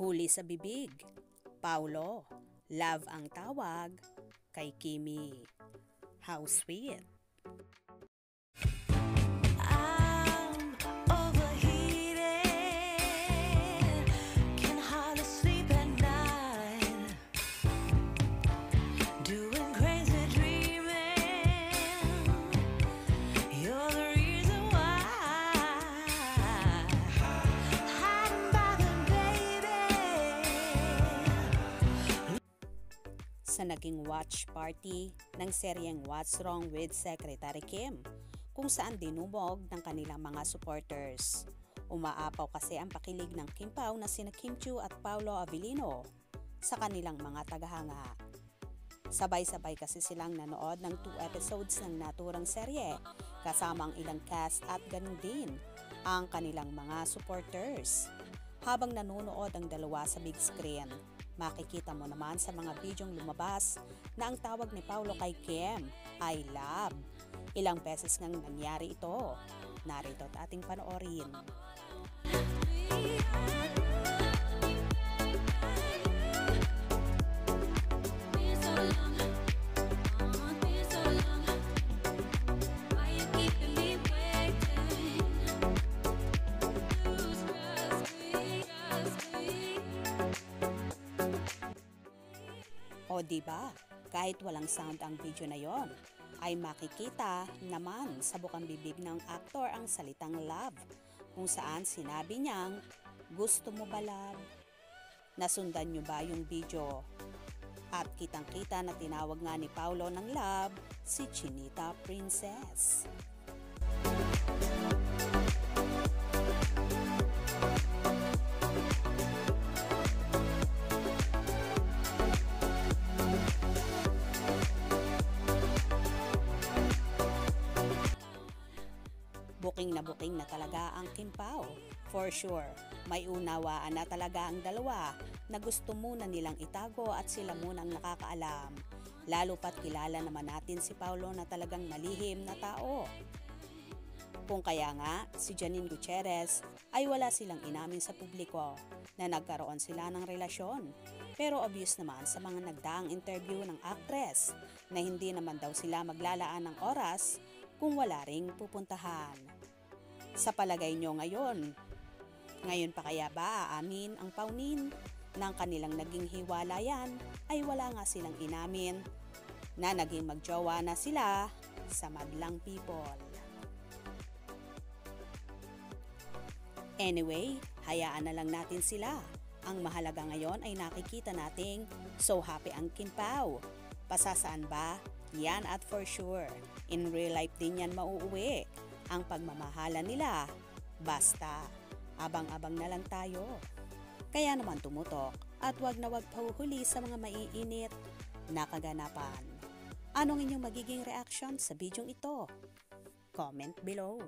Huli sa bibig, Paulo, love ang tawag kay Kimi. How sweet! I'm overheated, can hardly sleep at night, doing crazy dreaming, you're the reason why, hiding by the baby. Sa naging watch party ng seryeng What's Wrong with Secretary Kim, kung saan dinumog ng kanilang mga supporters. Umaapaw kasi ang pakilig ng Kim Pao na sina Kim Chiu at Paolo Avellino sa kanilang mga tagahanga. Sabay-sabay kasi silang nanood ng 2 episodes ng naturang serye kasama ang ilang cast at ganun din ang kanilang mga supporters. Habang nanonood ang dalawa sa big screen, makikita mo naman sa mga bidyong lumabas na ang tawag ni Paulo kay Kim ay love. Ilang beses ngang nangyari ito. Narito at ating panoorin. O diba, kahit walang sound ang video na yon, ay makikita naman sa bukang bibig ng aktor ang salitang love, kung saan sinabi niyang, gusto mo ba love? Nasundan niyo ba yung video? At kitang-kita na tinawag nga ni Paulo ng love si Chinita Princess. Booking na talaga ang Kim Pao. For sure, may unawaan na talaga ang dalawa na gusto muna nilang itago at sila muna ang nakakaalam. Lalo pat kilala naman natin si Paulo na talagang malihim na tao. Kung kaya nga, si Janine Gutierrez ay wala silang inamin sa publiko na nagkaroon sila ng relasyon. Pero obvious naman sa mga nagdaang interview ng actress na hindi naman daw sila maglalaan ng oras kung wala ring pupuntahan. Sa palagay nyo ngayon pa kaya ba aamin ang paunin ng kanilang naging hiwalayan ay wala nga silang inamin na naging magjowa na sila sa madlang people. Anyway, hayaan na lang natin sila. Ang mahalaga ngayon ay nakikita nating so happy ang Kim Pao. Pasasaan ba? Yan at for sure. In real life din yan mauuwi. Ang pagmamahala nila. Basta, abang-abang na lang tayo. Kaya naman tumutok at wag na wag pahuhuli sa mga maiinit na kaganapan. Anong inyong magiging reaction sa bidyong ito? Comment below.